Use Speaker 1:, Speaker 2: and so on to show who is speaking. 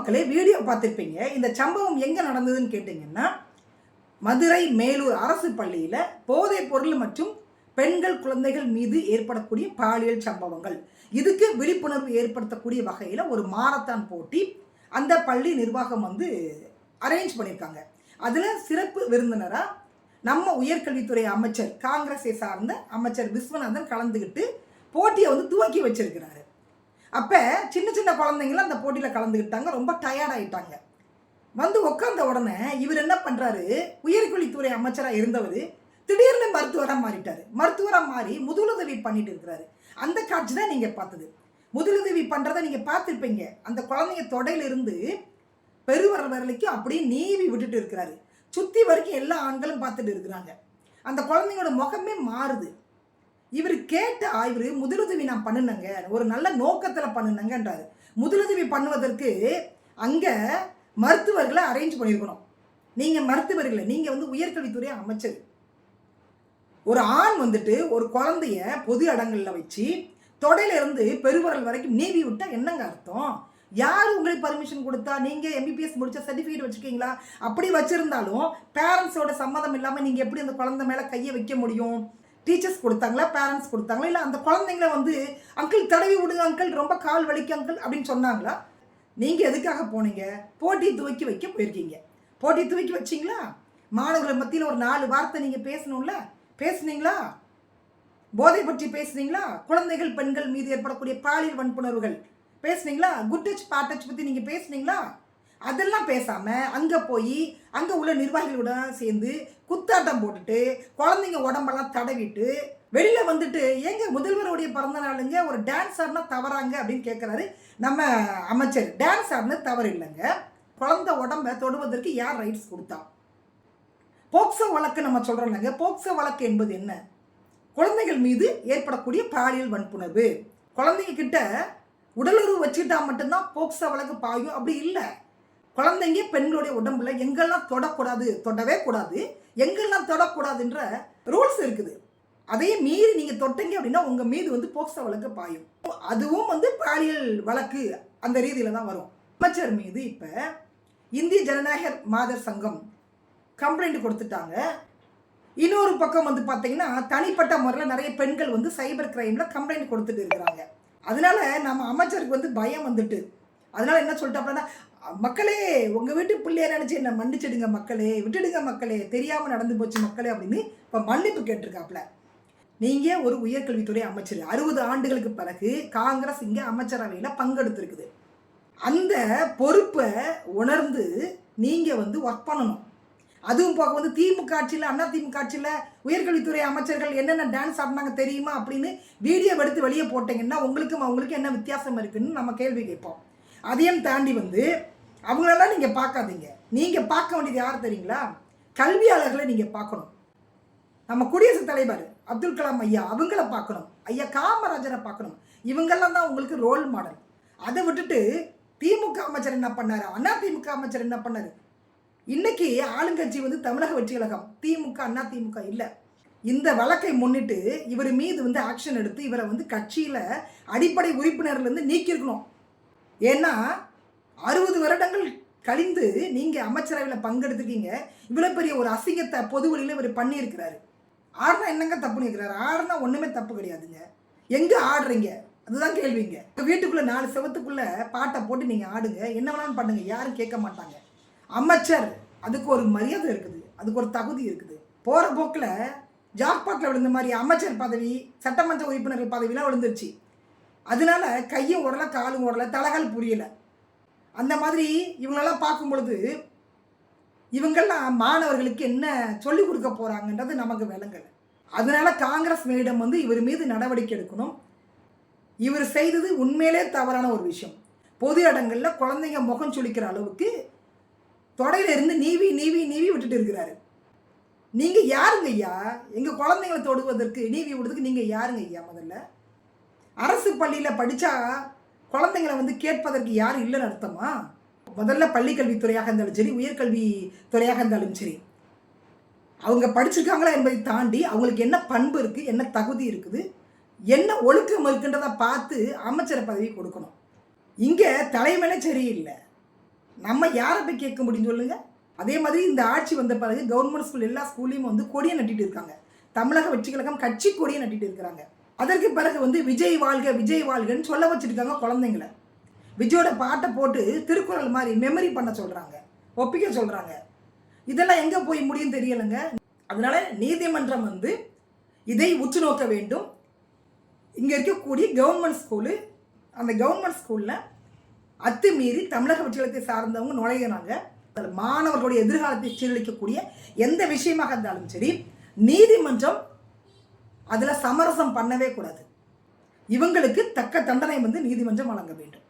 Speaker 1: மக்களே, வீடியோ பார்த்துருப்பீங்க. இந்த சம்பவம் எங்கே நடந்ததுன்னு கேட்டிங்கன்னா, மதுரை மேலூர் அரசு பள்ளியில் போதைப் பொருள் மற்றும் பெண்கள் குழந்தைகள் மீது ஏற்படக்கூடிய பாலியல் சம்பவங்கள், இதுக்கு விழிப்புணர்வு ஏற்படுத்தக்கூடிய வகையில் ஒரு மாரத்தான் போட்டி அந்த பள்ளி நிர்வாகம் அரேஞ்ச் பண்ணியிருக்காங்க. அதில் சிறப்பு விருந்தினராக நம்ம உயர்கல்வித்துறை அமைச்சர், காங்கிரஸை சார்ந்த அமைச்சர் விஸ்வநாதன் கலந்துக்கிட்டு போட்டியை துவக்கி வச்சிருக்கிறாரு. அப்போ சின்ன சின்ன குழந்தைங்களாம் அந்த போட்டியில் கலந்துக்கிட்டாங்க. ரொம்ப டயர்ட் ஆகிட்டாங்க. உட்காந்த உடனே இவர் என்ன பண்ணுறாரு, உயர்கல்வித்துறை அமைச்சராக இருந்தவர் திடீர்னு மருத்துவராக மாறிட்டார். மருத்துவராக மாறி முதலுதவி பண்ணிட்டு இருக்கிறாரு. அந்த காட்சி தான் நீங்கள் பார்த்தது. முதலுதவி பண்ணுறதை நீங்கள் பார்த்துருப்பீங்க. அந்த குழந்தைங்க தொடையிலிருந்து பெருவரல் வரலைக்கும் அப்படியே நீவி விட்டுட்டு இருக்கிறாரு. சுற்றி வரைக்கும் எல்லா ஆண்களும் பார்த்துட்டு இருக்கிறாங்க. அந்த குழந்தைங்களோட முகமே மாறுது. இவர் கேட்டா, இவர் முதலுதவி நான் பண்ணுனங்க, ஒரு நல்ல நோக்கத்தில் பண்ணுனங்கன்றாரு. முதலுதவி பண்ணுவதற்கு அங்கே மருத்துவர்களை அரேஞ்ச் பண்ணியிருக்கணும். நீங்கள் மருத்துவர்களை, நீங்கள் உயர்கல்வித்துறை அமைச்சர். ஒரு ஆண் ஒரு குழந்தைய பொது இடங்களில் வச்சு தொடையிலிருந்து பெருவரல் வரைக்கும் நீவி விட்டா என்னங்க அர்த்தம்? யார் உங்களுக்கு பர்மிஷன் கொடுத்தா? நீங்கள் எம்பிபிஎஸ் முடிச்ச சர்டிஃபிகேட் வச்சுருக்கீங்களா? அப்படி வச்சுருந்தாலும் பேரண்ட்ஸோட சம்மதம் இல்லாமல் நீங்கள் எப்படி அந்த குழந்தை மேலே கையை வைக்க முடியும்? டீச்சர்ஸ் கொடுத்தாங்களா, பேரண்ட்ஸ் கொடுத்தாங்களா, இல்லை அந்த குழந்தைங்கள அங்கிள் தடவி விடுங்க அங்கிள், ரொம்ப கால் வலிக்கு அங்கிள் அப்படின்னு சொன்னாங்களா? நீங்கள் எதுக்காக போனீங்க? போட்டி துவக்கி வைக்க போயிருக்கீங்க. போட்டி துவக்கி வச்சிங்களா? மாணவர்கள் மத்தியில் ஒரு 4 வார்த்தை நீங்கள் பேசணும்ல, பேசுனீங்களா? போதை பற்றி பேசுனீங்களா? குழந்தைகள் பெண்கள் மீது ஏற்படக்கூடிய பாலியல் வன்புணர்வுகள் பேசுனீங்களா? குட் டச் பேட் டச் பற்றி நீங்கள் பேசுனீங்களா? அதெல்லாம் பேசாமல் அங்கே போய் அங்கே உள்ள நிர்வாகிகளோட சேர்ந்து குத்தாட்டம் போட்டுட்டு குழந்தைங்க உடம்பெல்லாம் தடவிட்டு வெளியில் ஏங்க முதல்வருடைய பிறந்த நாளுங்க, ஒரு டான்ஸ் ஆடினா தவறாங்க அப்படின்னு கேட்குறாரு நம்ம அமைச்சர். டான்ஸ் ஆடினா தவறு இல்லைங்க. குழந்தை உடம்பை தொடுவதற்கு யார் ரைட்ஸ் கொடுத்தா? போக்சோ வழக்கு நம்ம சொல்கிறோம் இல்லைங்க. போக்சோ வழக்கு என்பது என்ன? குழந்தைகள் மீது ஏற்படக்கூடிய பாலியல் வன்புணர்வு. குழந்தைங்க கிட்ட உடலுறவு வச்சுக்கிட்டா மட்டும்தான் போக்சோ வழக்கு பாயும். அப்படி இல்லை. குழந்தைங்க பெண்களுடைய உடம்புல எங்கெல்லாம் தொடக்கூடாது, தொடவே கூடாது, எங்கெல்லாம் தொடக்கூடாதுன்ற ரூல்ஸ் இருக்குது. அதையே மீறி நீங்கள் தொட்டீங்க அப்படின்னா உங்கள் மீது போக்சோ வழக்கு பாயும். அதுவும் பாலியல் வழக்கு அந்த ரீதியில் தான் வரும். அமைச்சர் மீது இப்போ இந்திய ஜனநாயக மாதர் சங்கம் கம்ப்ளைண்ட் கொடுத்துட்டாங்க. இன்னொரு பக்கம் பார்த்தீங்கன்னா தனிப்பட்ட முறையில் நிறைய பெண்கள் சைபர் கிரைமில் கம்ப்ளைண்ட் கொடுத்துட்டு இருக்கிறாங்க. அதனால நம்ம அமைச்சருக்கு பயம் அதனால என்ன சொல்லிட்டாங்கன்னா, மக்களே உங்கள் வீட்டு பிள்ளைய நினச்சி என்ன மன்னிச்சிடுங்க மக்களே, விட்டுடுங்க மக்களே, தெரியாமல் நடந்து போச்சு மக்களே அப்படின்னு இப்போ மன்னிப்பு கேட்டிருக்காப்புல. நீங்கள் ஒரு உயர்கல்வித்துறை அமைச்சர், 60 ஆண்டுகளுக்கு பிறகு காங்கிரஸ் இங்கே அமைச்சரவையில் பங்கெடுத்துருக்குது. அந்த பொறுப்பை உணர்ந்து நீங்கள் ஒர்க் பண்ணணும். அதுவும் போக திமுக ஆட்சியில், அண்ணா திமுக ஆட்சியில் உயர்கல்வித்துறை அமைச்சர்கள் என்னென்ன டான்ஸ் ஆடினாங்க தெரியுமா அப்படின்னு வீடியோ எடுத்து வெளியே போட்டிங்கன்னா அவங்களுக்கு என்ன வித்தியாசம் இருக்குன்னு நம்ம கேள்வி கேட்போம். அதையும் தாண்டி அவங்களெல்லாம் நீங்கள் பார்க்காதீங்க. நீங்கள் பார்க்க வேண்டியது யார் தெரியுங்களா? கல்வியாளர்களை நீங்கள் பார்க்கணும். நம்ம குடியரசுத் தலைவர் அப்துல் கலாம் ஐயா அவங்கள பார்க்கணும், ஐயா காமராஜரை பார்க்கணும். இவங்கெல்லாம் தான் உங்களுக்கு ரோல் மாடல். அதை விட்டுட்டு திமுக அமைச்சர் என்ன பண்ணார், அண்ணா திமுக அமைச்சர் என்ன பண்ணார்? இன்னைக்கு ஆளுங்கட்சி தமிழக வெற்றி கழகம், திமுக அண்ணா திமுக இல்லை. இந்த வழக்கை முன்னிட்டு இவர் மீது ஆக்ஷன் எடுத்து இவரை கட்சியில் அடிப்படை உறுப்பினர்லேருந்து நீக்கியிருக்கணும். ஏன்னா 60 வருடங்கள் கழிந்து நீங்கள் அமைச்சரவையில் பங்கெடுத்துக்கீங்க. இவ்வளோ பெரிய ஒரு அசிங்கத்தை பொது வழியில் இவர் பண்ணியிருக்கிறாரு. ஆடுனா என்னங்க தப்புன்னு இருக்கிறாரு? ஆடுனா ஒன்றுமே தப்பு கிடையாதுங்க. எங்கே ஆடுறீங்க அதுதான் கேள்விங்க. வீட்டுக்குள்ளே 4 செவத்துக்குள்ளே பாட்டை போட்டு நீங்கள் ஆடுங்க, என்ன வேணாலும் பண்ணுங்க, யாரும் கேட்க மாட்டாங்க. அமைச்சர் அதுக்கு ஒரு மரியாதை இருக்குது, அதுக்கு ஒரு தகுதி இருக்குது. போகிற போக்கில் ஜாக்பாட்டில் விழுந்த மாதிரி அமைச்சர் பதவி, சட்டமன்ற உறுப்பினர்கள் பதவியெலாம் விழுந்துருச்சு. அதனால கையும் ஓடலை, காலும் ஓடலை, தலைகால் புரியலை. அந்த மாதிரி இவங்களெல்லாம் பார்க்கும் பொழுது இவங்கெல்லாம் மாணவர்களுக்கு என்ன சொல்லிக் கொடுக்க போகிறாங்கன்றது நமக்கு விளங்கலை. அதனால காங்கிரஸ் மேலிடம் இவர் மீது நடவடிக்கை எடுக்கணும். இவர் செய்தது உண்மையிலே தவறான ஒரு விஷயம். பொது இடங்களில் குழந்தைங்க முகம் சுளிக்கிற அளவுக்கு தொடையிலிருந்து நீவி நீவி நீவி விட்டுட்டு இருக்கிறாரு. நீங்கள் யாருங்க ஐயா? எங்கள் குழந்தைங்களை தொடுவதற்கு, நீவி விடுறதுக்கு நீங்கள் யாருங்க ஐயா? முதல்ல அரசு பள்ளியில் படித்தா குழந்தைங்களை கேட்பதற்கு யாரும் இல்லைன்னு அர்த்தமா? முதல்ல பள்ளி கல்வித்துறையாக இருந்தாலும் சரி, உயர்கல்வி துறையாக இருந்தாலும் சரி, அவங்க படிச்சிருக்காங்களா என்பதை தாண்டி அவங்களுக்கு என்ன பண்பு இருக்குது, என்ன தகுதி இருக்குது, என்ன ஒழுக்கம் இருக்குன்றதை பார்த்து அமைச்சர் பதவி கொடுக்கணும். இங்கே தலைமையிலே சரியில்லை. நம்ம யாரை போய் கேட்க முடியும் சொல்லுங்க? அதே மாதிரி இந்த ஆட்சி வந்த பிறகு கவர்மெண்ட் ஸ்கூல் எல்லா ஸ்கூல்லையும் வந்து கொடியை நட்டிட்டு இருக்காங்க. தமிழக வெற்றி கழகம் கட்சி கொடியை நட்டிட்டு இருக்கிறாங்க. அதற்கு பிறகு வந்து விஜய் வாழ்க விஜய் வாழ்கன்னு சொல்ல வச்சுருக்காங்க குழந்தைங்கள. விஜயோட பாட்டை போட்டு திருக்குறள் மாதிரி மெமரி பண்ண சொல்கிறாங்க, ஒப்பிக்க சொல்கிறாங்க. இதெல்லாம் எங்கே போய் முடியும் தெரியலைங்க. அதனால நீதிமன்றம் வந்து இதை உற்று நோக்க வேண்டும். இங்கே இருக்கக்கூடிய கவர்மெண்ட் ஸ்கூலு, அந்த கவர்மெண்ட் ஸ்கூலில் அத்துமீறி தமிழக வெற்றி கழகத்தை சார்ந்தவங்க நுழையிறாங்க. மாணவர்களுடைய எதிர்காலத்தை சீரழிக்கக்கூடிய எந்த விஷயமாக இருந்தாலும் சரி, நீதிமன்றம் அதில் சமரசம் பண்ணவே கூடாது. இவங்களுக்கு தக்க தண்டனை வந்து நீதிமன்றம் வழங்க வேண்டும்.